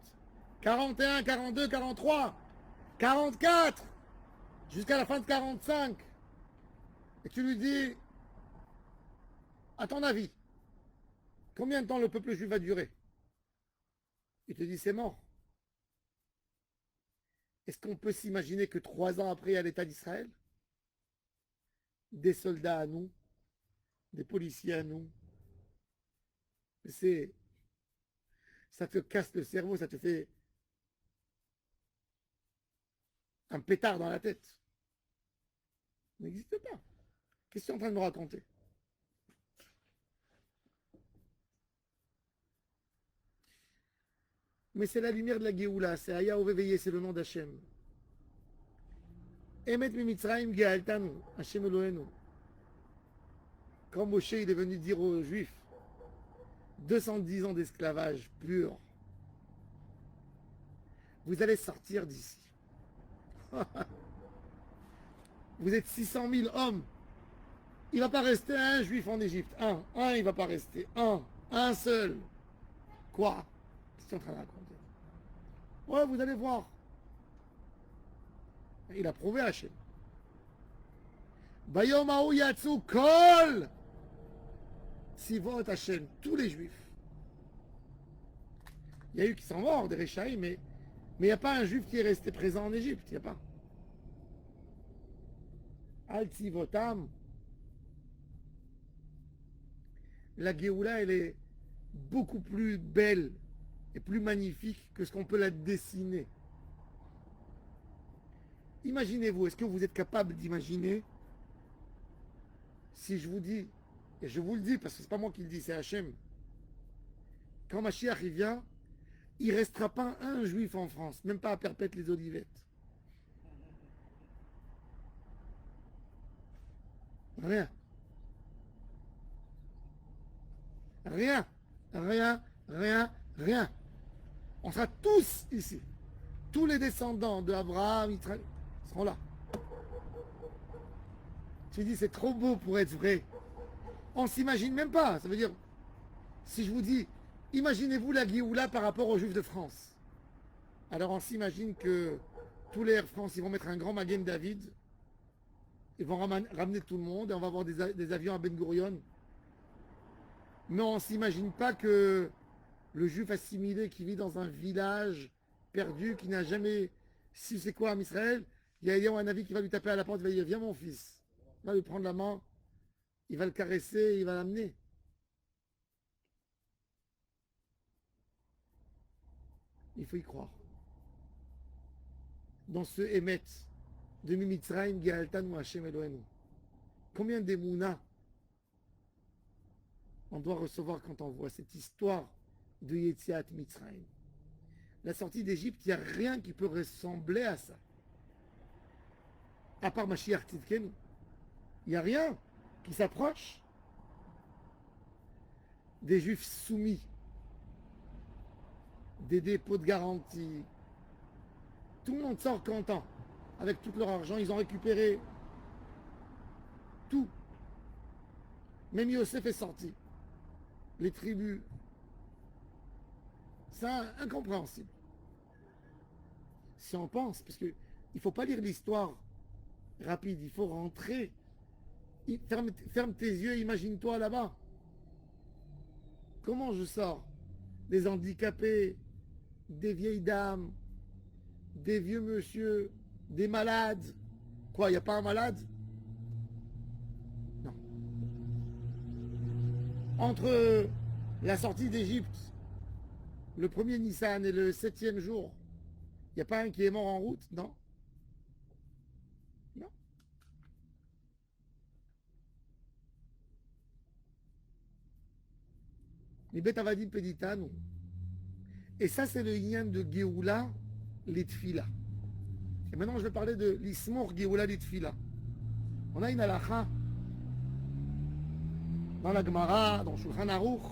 Speaker 1: 41, 42, 43, 44, jusqu'à la fin de 45. Et tu lui dis, à ton avis, combien de temps le peuple juif va durer? Il te dit, c'est mort. Est-ce qu'on peut s'imaginer que 3 ans après, il y a l'État d'Israël? Des soldats à nous, des policiers à nous. Ça te casse le cerveau, ça te fait un pétard dans la tête. Ça n'existe pas. Qu'est-ce que tu es en train de me raconter? Mais c'est la lumière de la Géoula, c'est Aya Oveveillé, c'est le nom d'Hachem. Emet Mimitzraim Gealtanu, Hachem Elohenu. Quand Moshe il est venu dire aux Juifs, 210 ans d'esclavage pur, vous allez sortir d'ici. Vous êtes 600 000 hommes. Il ne va pas rester un juif en Égypte. Un, il ne va pas rester. Un seul. Quoi? Qu'est-ce que tu es en train de raconter? Ouais, vous allez voir. Il a prouvé Hachem. Bayom Haou Yatsu Kol Tzivot Hachem, tous les juifs. Il y a eu qui s'en vont, des Réchaïs, mais il n'y a pas un juif qui est resté présent en Égypte, il n'y a pas. Al Tzivotam. La Géoula, elle est beaucoup plus belle et plus magnifique que ce qu'on peut la dessiner. Imaginez-vous, est-ce que vous êtes capable d'imaginer si je vous dis, et je vous le dis parce que c'est pas moi qui le dis, c'est Hachem, quand Mashiach il vient, il ne restera pas un juif en France, même pas à Perpète les Olivettes. Rien. Rien. Rien. Rien. Rien. On sera tous ici. Tous les descendants de Abraham, Israël, seront là. Tu dis, c'est trop beau pour être vrai. On ne s'imagine même pas. Ça veut dire, si je vous dis, imaginez-vous la Géoula par rapport aux Juifs de France. Alors on s'imagine que tous les Air France, ils vont mettre un grand Magen David. Ils vont ramener tout le monde et on va avoir des avions à Ben Gurion. Mais on ne s'imagine pas que le Juif assimilé qui vit dans un village perdu, qui n'a jamais su c'est quoi en Israël, il y a un avis qui va lui taper à la porte, il va dire, viens mon fils. Il va lui prendre la main, il va le caresser, il va l'amener. Il faut y croire. Dans ce Emet de Mimitzraim, Gealtan ou Hashem Elohenu. Combien d'émouna on doit recevoir quand on voit cette histoire de Yetziat Mitzraim. La sortie d'Égypte, il n'y a rien qui peut ressembler à ça. À part Mashiach Tzidkenu. Il n'y a rien qui s'approche des Juifs soumis, des dépôts de garantie. Tout le monde sort content. Avec tout leur argent, ils ont récupéré tout. Même Yosef est sorti. Les tribus. C'est incompréhensible. Si on pense, parce qu'il ne faut pas lire l'histoire rapide, il faut rentrer. Ferme tes yeux, imagine-toi là-bas. Comment je sors? Des handicapés, des vieilles dames, des vieux monsieur, des malades. Quoi, il n'y a pas un malade? Non. Entre la sortie d'Égypte, le premier Nissan et le 7e jour, il n'y a pas un qui est mort en route? Non. Non. Les bêtes avadim péditano. Et ça, c'est le lien de Géoula, les Tfila. Et maintenant, je vais parler de l'Ismour Géoula, les Tfila. On a une halakha dans la Gemara, dans Shulchan Aruch,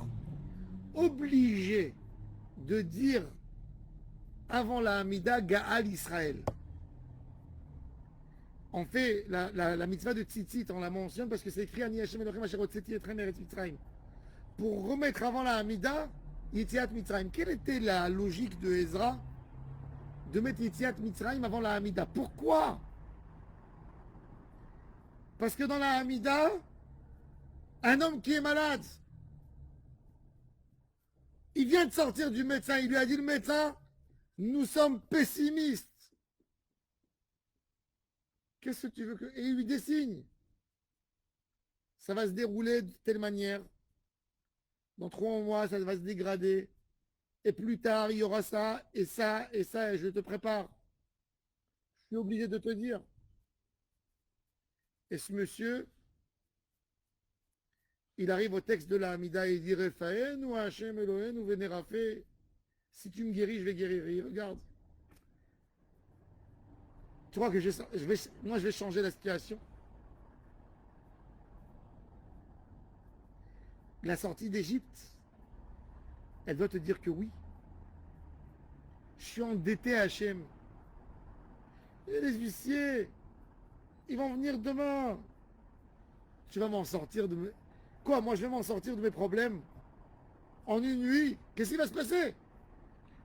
Speaker 1: obligé de dire avant la Hamida Gaal Israël. On fait la mitzvah de Tzitzit, on la mentionne parce que c'est écrit Ani Hashem Elohim Asher Hotzeti Etrem Eretz Mitzrayim. Pour remettre avant la Hamida Yetziat Mitzrayim. Quelle était la logique de Ezra de mettre Yetziat Mitzrayim avant la Hamida? Pourquoi? Parce que dans la Hamida, un homme qui est malade, il vient de sortir du médecin, il lui a dit le médecin, nous sommes pessimistes. Qu'est-ce que tu veux que... Et il lui dessine. Ça va se dérouler de telle manière. Dans 3 mois, ça va se dégrader. Et plus tard, il y aura ça, et ça, et ça, et je te prépare. Je suis obligé de te dire. Et ce monsieur, il arrive au texte de la Hamida et il dit Rephaen ou Hachem Elohim ou Vénérafé. Si tu me guéris, je vais guérir. Et il regarde. Tu crois que moi, je vais changer la situation? La sortie d'Égypte, elle doit te dire que oui. Je suis endetté à Hachem. Et les huissiers, ils vont venir demain. Tu vas m'en sortir de mes... Quoi, moi je vais m'en sortir de mes problèmes? en une nuit, qu'est-ce qui va se passer?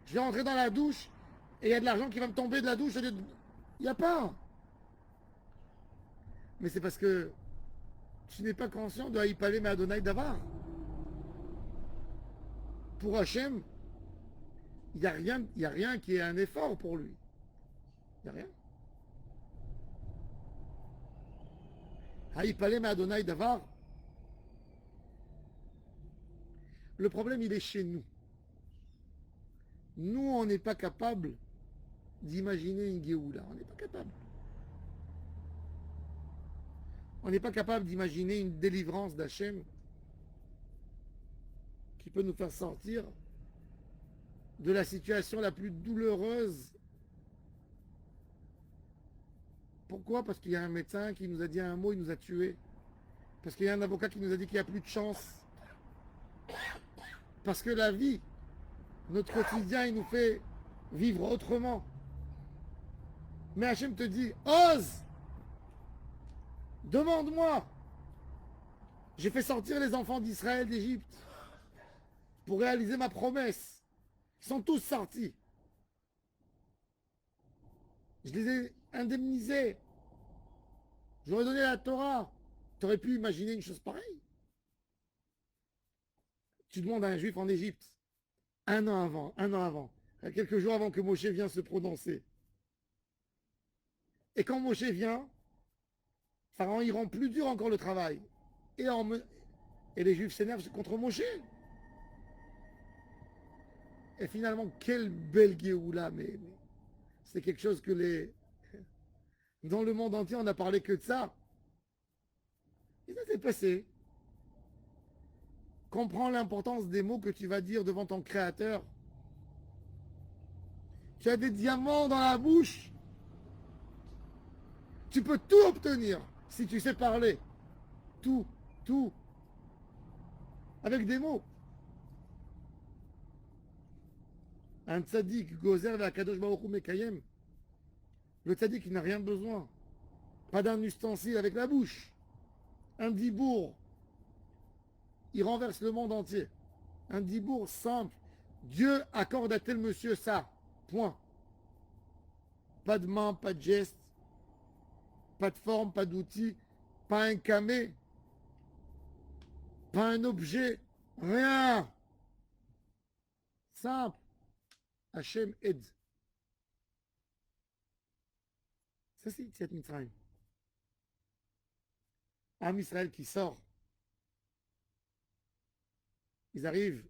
Speaker 1: Je vais rentrer dans la douche et il y a de l'argent qui va me tomber de la douche. Il n'y a pas. Mais c'est parce que tu n'es pas conscient de Haïpalé mais Adonai Davar. Pour Hachem, il n'y a rien qui est un effort pour lui. Il n'y a rien. Haïpalé mais Adonai Davar. Le problème, il est chez nous. Nous, on n'est pas capable d'imaginer une Géoula. On n'est pas capable. On n'est pas capable d'imaginer une délivrance d'Hachem qui peut nous faire sortir de la situation la plus douloureuse. Pourquoi? Parce qu'il y a un médecin qui nous a dit un mot, il nous a tués. Parce qu'il y a un avocat qui nous a dit qu'il n'y a plus de chance. Parce que la vie, notre quotidien, il nous fait vivre autrement. Mais Hachem te dit, ose, demande-moi. J'ai fait sortir les enfants d'Israël d'Égypte pour réaliser ma promesse. Ils sont tous sortis. Je les ai indemnisés. J'aurais donné la Torah. Tu aurais pu imaginer une chose pareille? Tu demandes à un juif en Égypte, un an avant, quelques jours avant que Moshe vienne se prononcer. Et quand Moshe vient, Pharaon, il rend plus dur encore le travail. Et les juifs s'énervent contre Moshe. Et finalement, quelle belle Géoula, mais c'est quelque chose que dans le monde entier, on n'a parlé que de ça. Et ça s'est passé. Comprends l'importance des mots que tu vas dire devant ton Créateur. Tu as des diamants dans la bouche. Tu peux tout obtenir si tu sais parler. Tout. Avec des mots. Un tzaddik, gozer v'akadosh baruch hu mekayem. Le tzaddik, il n'a rien besoin. Pas d'un ustensile avec la bouche. Un dibour. Il renverse le monde entier. Un dibour simple. Dieu accorde à tel monsieur ça. Point. Pas de main, pas de geste. Pas de forme, pas d'outil. Pas un camé. Pas un objet. Rien. Simple. Hachem aide. Ça, c'est Yetziat Mitzrayim. Am Israël qui sort. Ils arrivent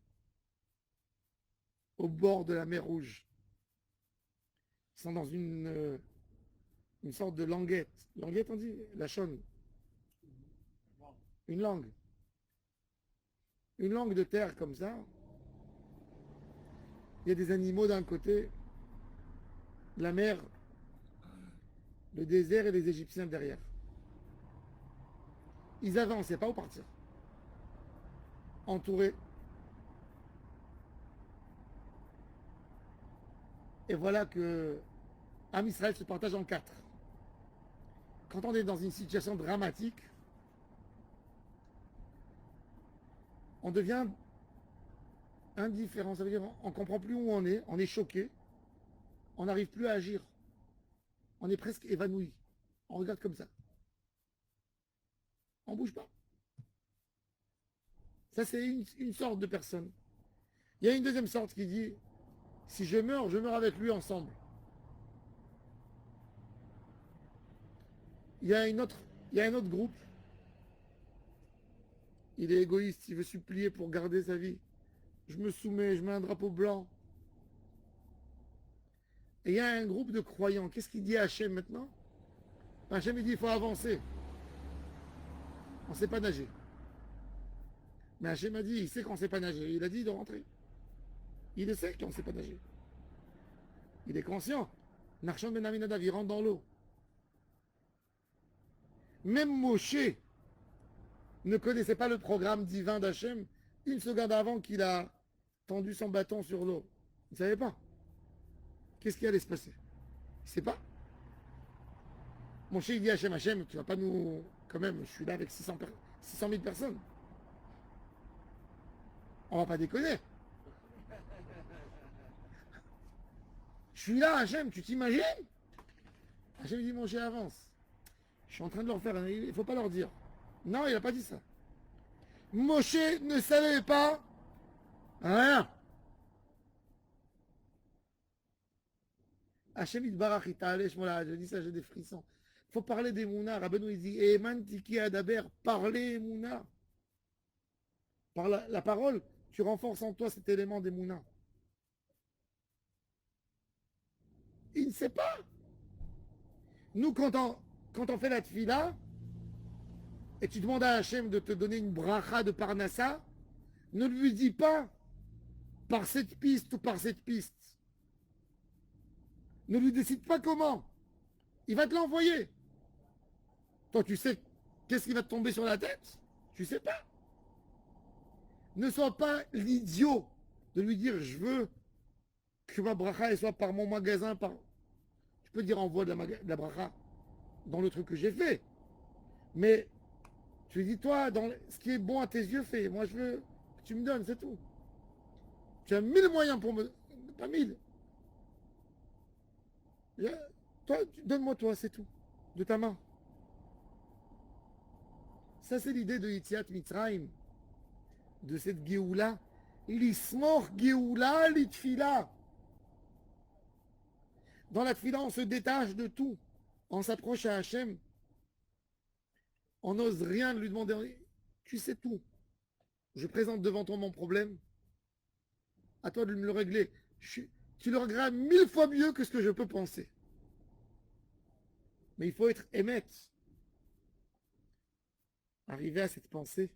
Speaker 1: au bord de la mer Rouge. Ils sont dans une sorte de languette. Languette, on dit? La chaune. Une langue. Une langue de terre comme ça. Il y a des animaux d'un côté, la mer, le désert et les Égyptiens derrière. Ils avancent, ils ne savaient pas où partir. Entourés. Et voilà que Am Israël se partage en 4. Quand on est dans une situation dramatique, on devient indifférent. Ça veut dire on ne comprend plus où on est choqué, on n'arrive plus à agir. On est presque évanoui. On regarde comme ça. On ne bouge pas. Ça, c'est une sorte de personne. Il y a une deuxième sorte qui dit, si je meurs avec lui ensemble. Il y a un autre groupe. Il est égoïste, il veut supplier pour garder sa vie. Je me soumets, je mets un drapeau blanc. Et il y a un groupe de croyants. Qu'est-ce qu'il dit à Hachem maintenant? Hachem, il dit, il faut avancer. On ne sait pas nager. Mais Hachem a dit, il sait qu'on ne sait pas nager. Il a dit de rentrer. Il le sait qu'on ne sait pas nager. Il est conscient. Nachshon ben Aminadav, il rentre dans l'eau. Même Moshe ne connaissait pas le programme divin d'Hachem une seconde avant qu'il a tendu son bâton sur l'eau. Il ne savait pas. Qu'est-ce qui allait se passer? Il ne sait pas. Moshe, il dit à Hachem, tu ne vas pas nous... Quand même, je suis là avec 600 000 personnes. On va pas déconner. Je suis là, Hachem, tu t'imagines? Hachem dit, mon cher, avance. Je suis en train de leur faire, il ne faut pas leur dire. Non, il n'a pas dit ça. Moshe ne savait pas rien. Hachem Yitbarach Ita'aleh Shmola, je dis ça, j'ai des frissons. Il faut parler des Mouna. Rabbeinu il dit, Eman Tiki Adaber, parlez Mouna. Par la parole, tu renforces en toi cet élément des Mouna. Il ne sait pas. Nous, quand on fait la tfila, et tu demandes à Hachem de te donner une bracha de Parnassa, ne lui dis pas par cette piste ou par cette piste. Ne lui décide pas comment. Il va te l'envoyer. Toi, tu sais qu'est-ce qui va te tomber sur la tête? Tu sais pas. Ne sois pas l'idiot de lui dire je veux que ma bracha elle soit par mon magasin. Je peux dire envoie de la bracha dans le truc que j'ai fait. Mais tu lui dis toi, dans ce qui est bon à tes yeux, fais. Moi, je veux que tu me donnes, c'est tout. Tu as 1000 moyens pour me... Pas 1000. Toi, donne-moi toi, c'est tout. De ta main. Ça, c'est l'idée de Yitziat Mitzrayim. De cette Géoula. L'ismor Géoula l'itfila. Dans la tfila, on se détache de tout. On s'approche à Hachem. On n'ose rien lui demander. Tu sais tout. Je présente devant toi mon problème. À toi de me le régler. Tu le régleras 1000 fois mieux que ce que je peux penser. Mais il faut être émette. Arriver à cette pensée.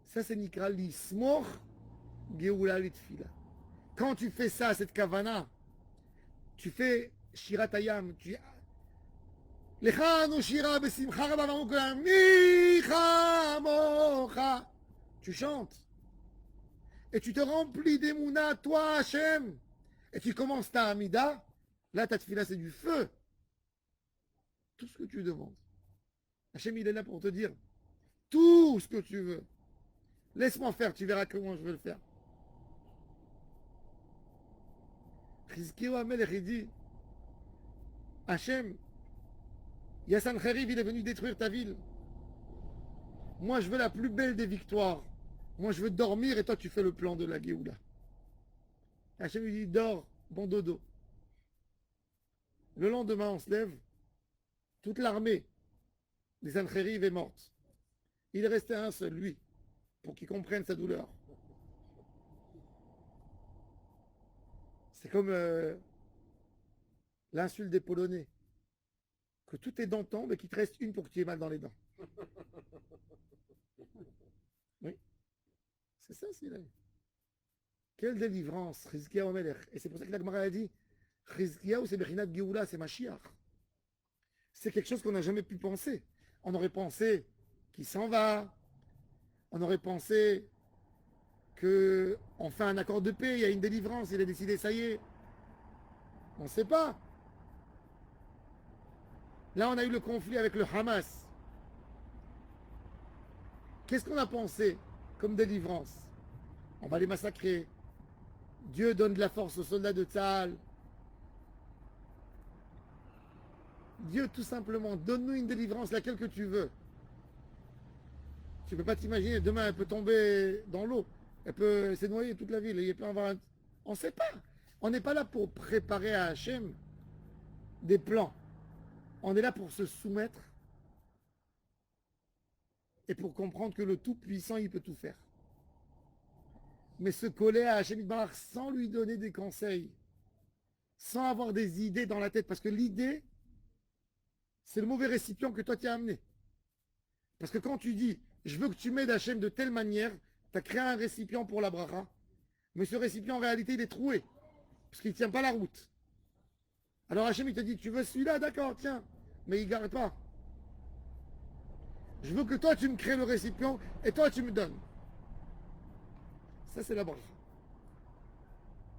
Speaker 1: Ça, c'est Nikra l'ismor Géoula l'itfila. Quand tu fais ça, cette kavana, tu fais Shiratayam, tu tu chantes et tu te remplis d'émouna, toi Hachem, et tu commences ta Amida. Là, ta tfila, c'est du feu. Tout ce que tu demandes. Hachem, il est là pour te dire tout ce que tu veux. Laisse-moi faire, tu verras comment je vais le faire. Chizkiyahu HaMelech, il dit Hachem, Yassan Kharib, il est venu détruire ta ville. Moi, je veux la plus belle des victoires. Moi, je veux dormir et toi, tu fais le plan de la Géoula. Hachem lui dit dors, bon dodo. Le lendemain, on se lève. Toute l'armée des Sancheriv est morte. Il est resté un seul, lui, pour qu'il comprenne sa douleur. C'est comme l'insulte des Polonais. Que tout est dents tombent et qu'il te reste une pour que tu aies mal dans les dents. Oui. C'est ça, c'est là. Quelle délivrance, Chizkiyahu HaMelech. Et c'est pour ça que la Gemara a dit Chizkiyahu, c'est Bechinat Géoula, c'est Mashiach. C'est quelque chose qu'on n'a jamais pu penser. On aurait pensé qu'il s'en va. On aurait pensé qu'on fait un accord de paix, il y a une délivrance, il a décidé, ça y est. On ne sait pas. Là, on a eu le conflit avec le Hamas. Qu'est-ce qu'on a pensé comme délivrance? On va les massacrer. Dieu donne de la force aux soldats de Tzahal. Dieu, tout simplement, donne-nous une délivrance, laquelle que tu veux. Tu ne peux pas t'imaginer, demain, elle peut tomber dans l'eau. Elle peut se noyer toute la ville. Il peut avoir on ne sait pas. On n'est pas là pour préparer à Hachem des plans. On est là pour se soumettre et pour comprendre que le Tout-Puissant, il peut tout faire. Mais se coller à Hachem Yitbarach sans lui donner des conseils, sans avoir des idées dans la tête, parce que l'idée, c'est le mauvais récipient que toi tu as amené. Parce que quand tu dis, je veux que tu m'aides Hachem de telle manière, tu as créé un récipient pour la bracha, mais ce récipient en réalité il est troué, parce qu'il ne tient pas la route. Alors Hachem il te dit, tu veux celui-là, d'accord, tiens, mais il ne garde pas. Je veux que toi tu me crées le récipient et toi tu me donnes. Ça c'est la bracha.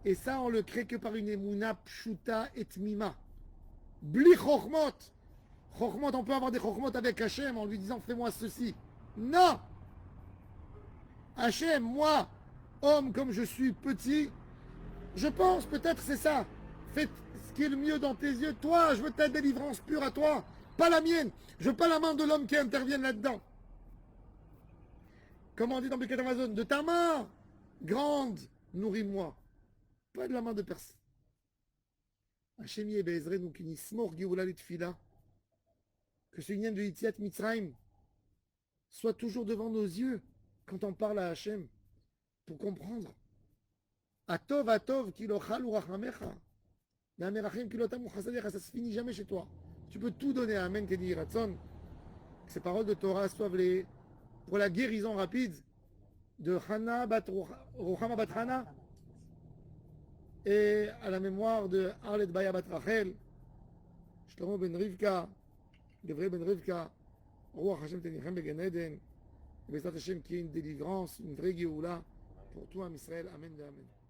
Speaker 1: Et ça on le crée que par une émouna pshuta et tmima. Bli chokhmot. Chokhmot, on peut avoir des chokhmot avec Hachem en lui disant fais-moi ceci. Non. Hachem, moi, homme comme je suis petit, je pense peut-être c'est ça. Fais ce qui est le mieux dans tes yeux. Toi, je veux ta délivrance pure à toi, pas la mienne. Je veux pas la main de l'homme qui intervienne là-dedans. Comme on dit dans Birkat Amazon, de ta main grande, nourris-moi. Pas de la main de personne. Hachem Yebezre, nous qui nismor Geoula Litfila, que ce lien de Yitziat Mitzrayim soit toujours devant nos yeux quand on parle à Hachem pour comprendre. Atov, kilochal ou rachamecha. Namerachim kilotam ou chasadecha, ça se finit jamais chez toi. Tu peux tout donner à Amen Kedi Ratson. Que ces paroles de Torah soient les pour la guérison rapide de Hana bat Rochama bat Hana et à la mémoire de Arlet Baya bat Rachel, Shlomo ben Rivka, Gabriel ben Rivka, Ruach Hashem tenichem began Eden, et Bezrat Hashem qui est une délivrance, une vraie Géoula pour tout Am Israël. Amen de Amen.